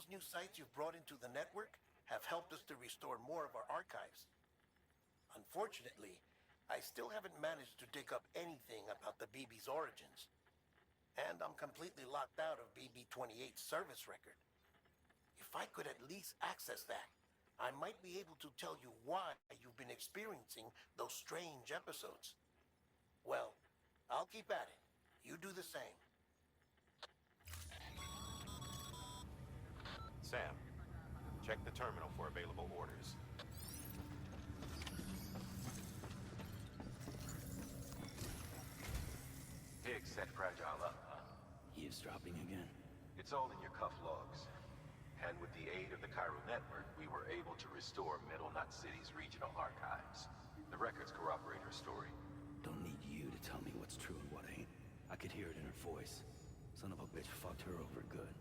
new sites you've brought into the network have helped us to restore more of our archives. Unfortunately, I still haven't managed to dig up anything about the BB's origins. And I'm completely locked out of BB-28's service record. If I could at least access that, I might be able to tell you why you've been experiencing those strange episodes. Well, I'll keep at it. You do the same. Sam, check the terminal for available orders. Higgs set Fragile up, huh? Eavesdropping again. It's all in your cuff logs. And with the aid of the Cairo network, we were able to restore Middle Knot City's regional archives. The records corroborate her story. Don't need you to tell me what's true and what ain't. I could hear it in her voice. Son of a bitch fucked her over good.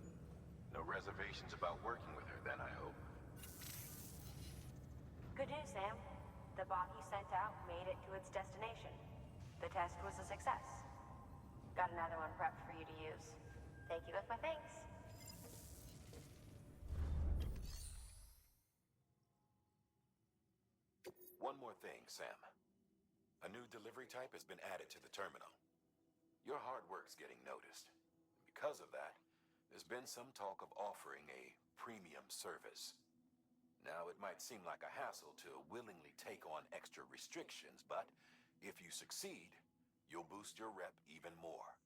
No reservations about working with her then, I hope. Good news, Sam. The bot you sent out made it to its destination. The test was a success. Got another one prepped for you to use. Take you with my thanks. One more thing, Sam. A new delivery type has been added to the terminal. Your hard work's getting noticed. Because of that, there's been some talk of offering a premium service. Now, it might seem like a hassle to willingly take on extra restrictions, but if you succeed, you'll boost your rep even more.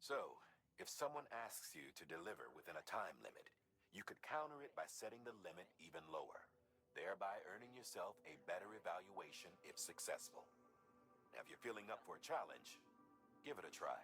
So, if someone asks you to deliver within a time limit, you could counter it by setting the limit even lower, thereby earning yourself a better evaluation if successful. Now, if you're feeling up for a challenge, give it a try.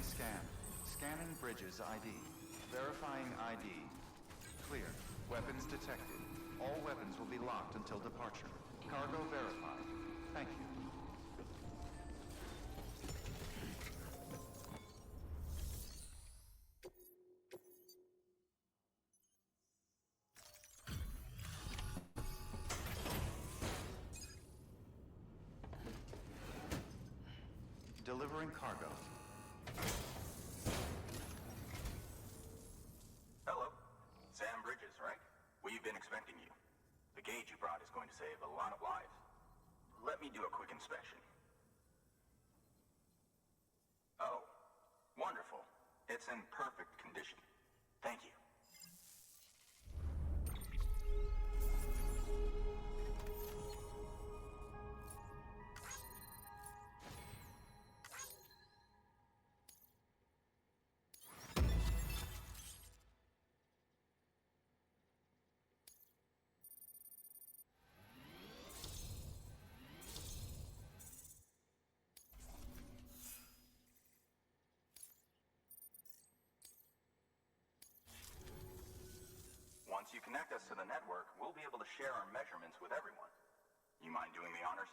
being scanned. Scanning Bridges ID. Verifying ID. Clear. Weapons detected. All weapons will be locked until departure. Cargo verified. Thank you. Delivering cargo. Hello. Sam Bridges, right? We've been expecting you. The gauge you brought is going to save a lot of lives. Let me do a quick inspection. Oh, wonderful. It's in perfect condition. Thank you. Once you connect us to the network, we'll be able to share our measurements with everyone. You mind doing the honors?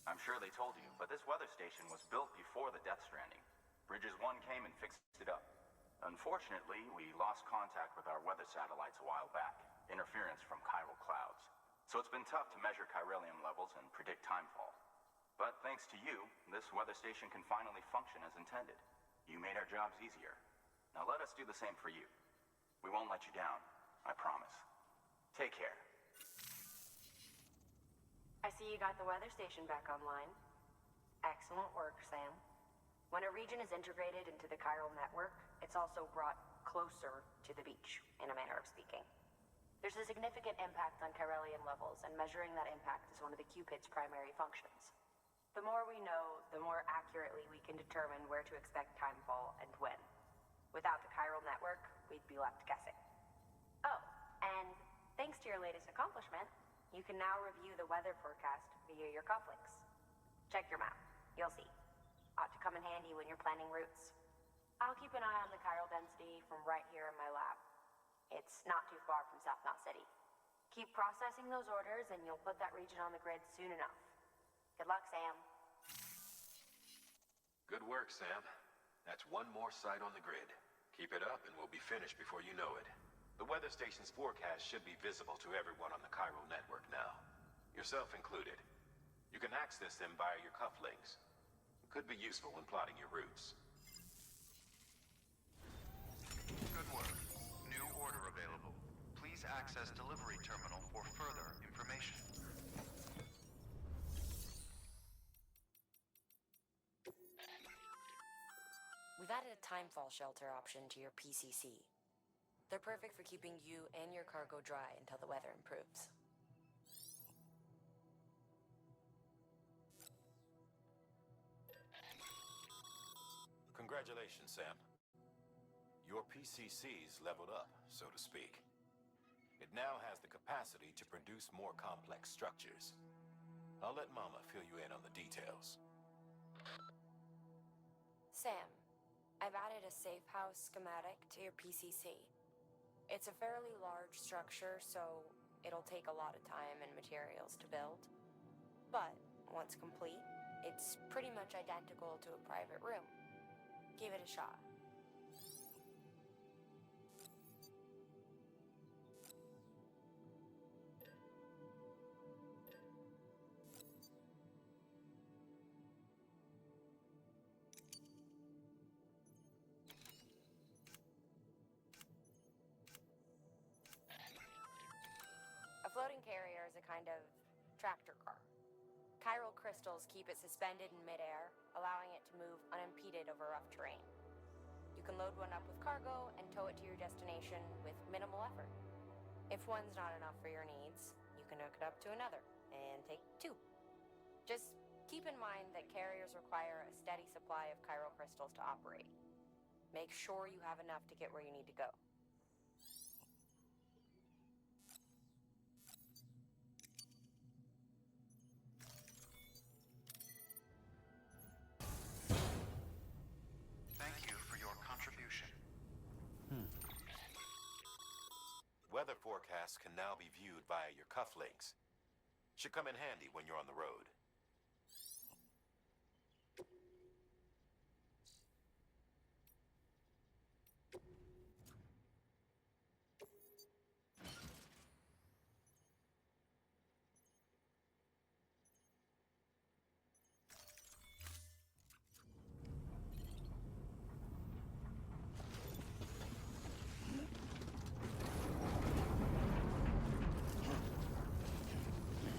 I'm sure they told you, but this weather station was built before the Death Stranding. Bridges 1 came and fixed it up. Unfortunately, we lost contact with our weather satellites a while back. Interference from chiral clouds. So it's been tough to measure chiralium levels and predict timefall. But thanks to you, this weather station can finally function as intended. You made our jobs easier. Now let us do the same for you. We won't let you down, I promise. Take care. I see you got the weather station back online. Excellent work, Sam. When a region is integrated into the chiral network, it's also brought closer to the beach, in a manner of speaking. There's a significant impact on chiralium levels, and measuring that impact is one of the Cupid's primary functions. The more we know, the more accurately we can determine where to expect timefall and when. Without the chiral network, we'd be left guessing. Oh, and thanks to your latest accomplishment, you can now review the weather forecast via your cufflinks. Check your map. You'll see. Ought to come in handy when you're planning routes. I'll keep an eye on the chiral density from right here in my lab. It's not too far from South Knot City. Keep processing those orders and you'll put that region on the grid soon enough. Good luck, Sam. Good work, Sam. That's one more site on the grid. Keep it up and we'll be finished before you know it. The weather station's forecast should be visible to everyone on the chiral network now. Yourself included. You can access them via your cufflinks. It could be useful when plotting your routes. Good work. New order available. Please access delivery terminal for further information. We've added a timefall shelter option to your PCC. They're perfect for keeping you and your cargo dry until the weather improves. Congratulations, Sam. Your PCC's leveled up, so to speak. It now has the capacity to produce more complex structures. I'll let Mama fill you in on the details. Sam, I've added a safe house schematic to your PCC. It's a fairly large structure, so it'll take a lot of time and materials to build. But once complete, it's pretty much identical to a private room. Give it a shot. kind of tractor car. Chiral crystals keep it suspended in midair, allowing it to move unimpeded over rough terrain. You can load one up with cargo and tow it to your destination with minimal effort. If one's not enough for your needs, you can hook it up to another and take two. Just keep in mind that carriers require a steady supply of chiral crystals to operate. Make sure you have enough to get where you need to go. Thank you for your contribution. Weather forecasts can now be viewed via your cufflinks. Should come in handy when you're on the road.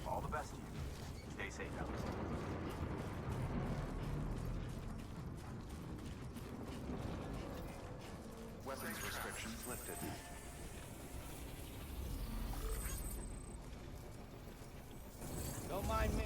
All the best to you. Stay safe out there. Weapons restrictions lifted. Don't mind me.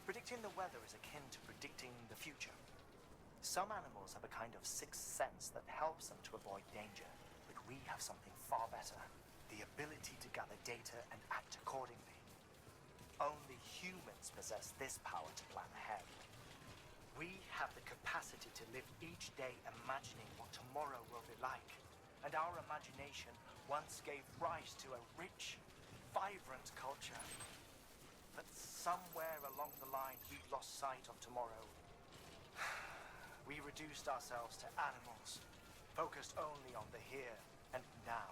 Predicting the weather is akin to predicting the future. Some animals have a kind of sixth sense that helps them to avoid danger, but we have something far better. The ability to gather data and act accordingly. Only humans possess this power to plan ahead. We have the capacity to live each day imagining what tomorrow will be like. And our imagination once gave rise to a rich, vibrant culture. But somewhere along the line, we lost sight of tomorrow. We reduced ourselves to animals, focused only on the here and now.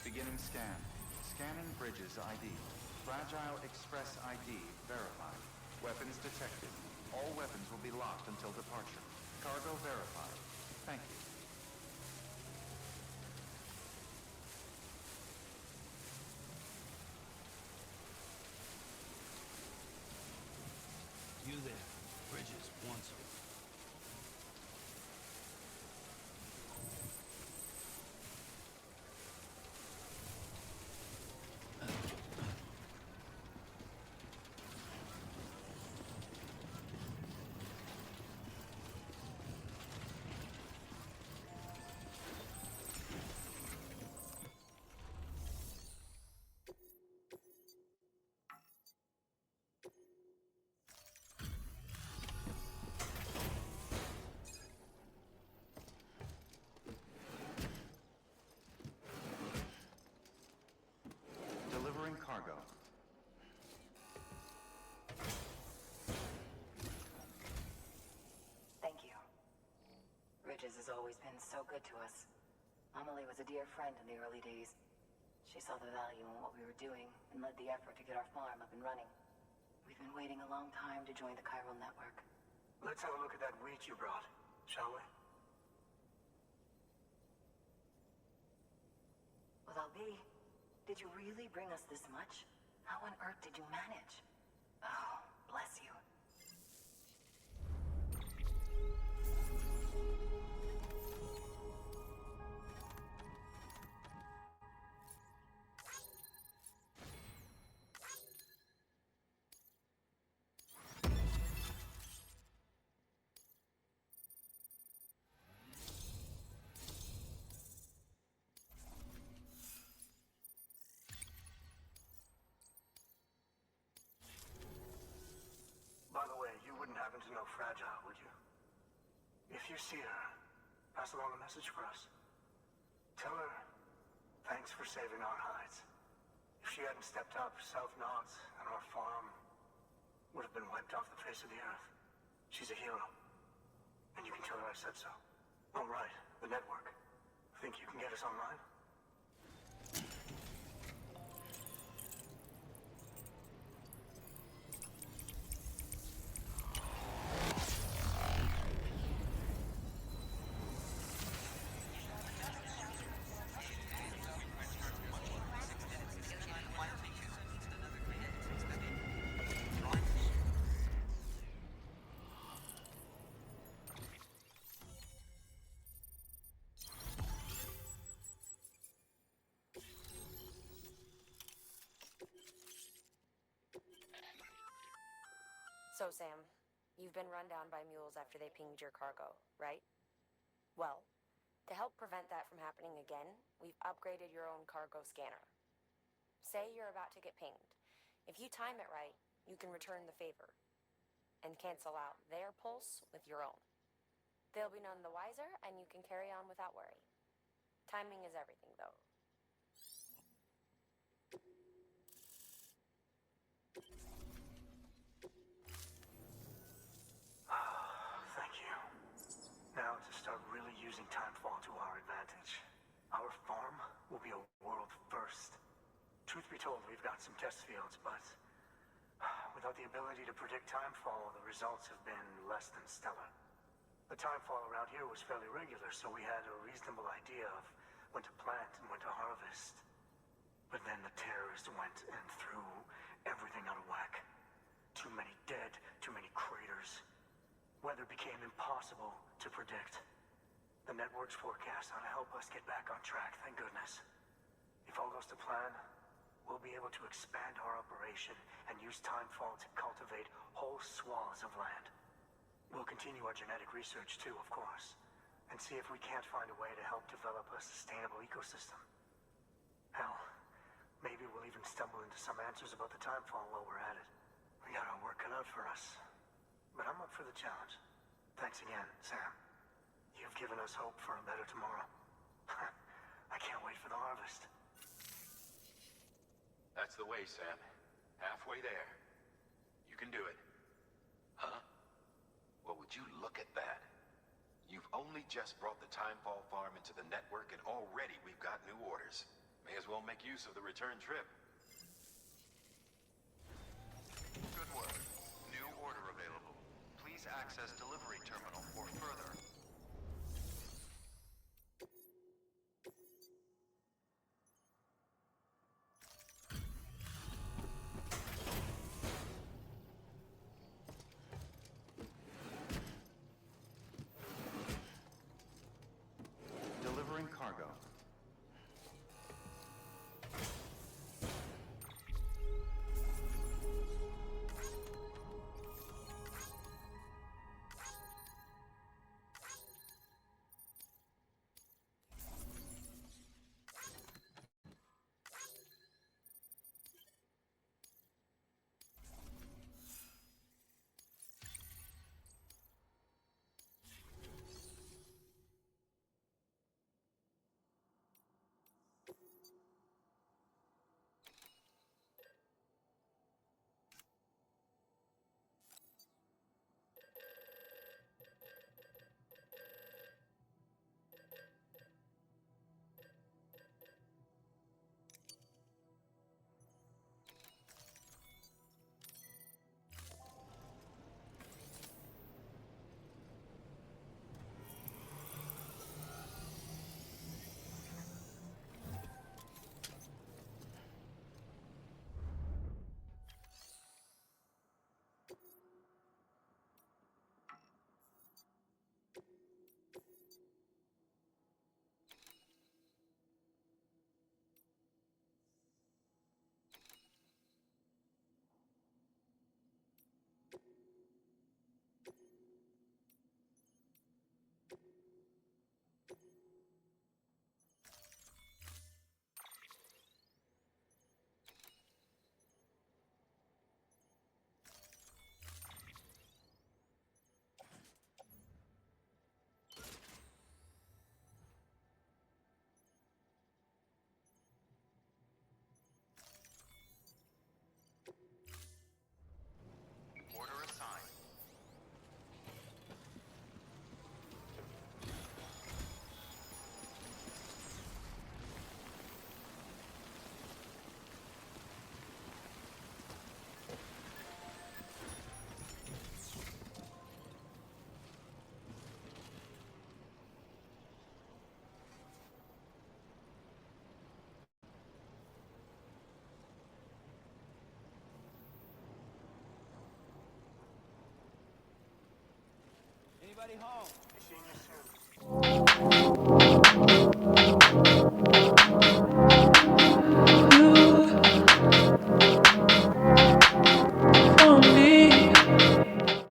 Beginning scan. Scanning bridges ID. Fragile Express ID verified. Weapons detected. All weapons will be locked until departure. Cargo verified. Thank you. You there. Bridges, once over. Delivering cargo. Thank you. Ridges has always been so good to us. Amelie was a dear friend in the early days. She saw the value in what we were doing and led the effort to get our farm up and running. We've been waiting a long time to join the chiral network. Let's have a look at that wheat you brought, shall we? Well, Albi, did you really bring us this much? How on earth did you manage? Oh, bless you. know Fragile, would you? If you see her, pass along a message for us. Tell her, thanks for saving our hides. If she hadn't stepped up, South Nods and our farm would have been wiped off the face of the earth. She's a hero. And you can tell her I said so. All right, the network. Think you can get us online? So, Sam, you've been run down by mules after they pinged your cargo, right? Well, to help prevent that from happening again, we've upgraded your own cargo scanner. Say you're about to get pinged. If you time it right, you can return the favor and cancel out their pulse with your own. They'll be none the wiser, and you can carry on without worry. Timing is everything, though. Thank you. Now to start really using timefall to our advantage. Our farm will be a world first. Truth be told, we've got some test fields, but without the ability to predict timefall, the results have been less than stellar. The timefall around here was fairly regular, so we had a reasonable idea of when to plant and when to harvest. But then the terrorists went and threw everything out of whack. Too many dead, too many craters. Weather became impossible to predict. The network's forecast ought to help us get back on track, thank goodness. If all goes to plan, we'll be able to expand our operation and use timefall to cultivate whole swaths of land. We'll continue our genetic research too, of course, and see if we can't find a way to help develop a sustainable ecosystem. Hell, maybe we'll even stumble into some answers about the timefall while we're at it. We got our work cut out for us. But I'm up for the challenge. Thanks again, Sam. You've given us hope for a better tomorrow. I can't wait for the harvest. That's the way, Sam. Halfway there. You can do it. Huh? Well, would you look at that? You've only just brought the Timefall farm into the network, and already we've got new orders. May as well make use of the return trip. Good work. New order available. Please access delivery terminal for further. Delivering cargo. everybody home. Be seeing you soon.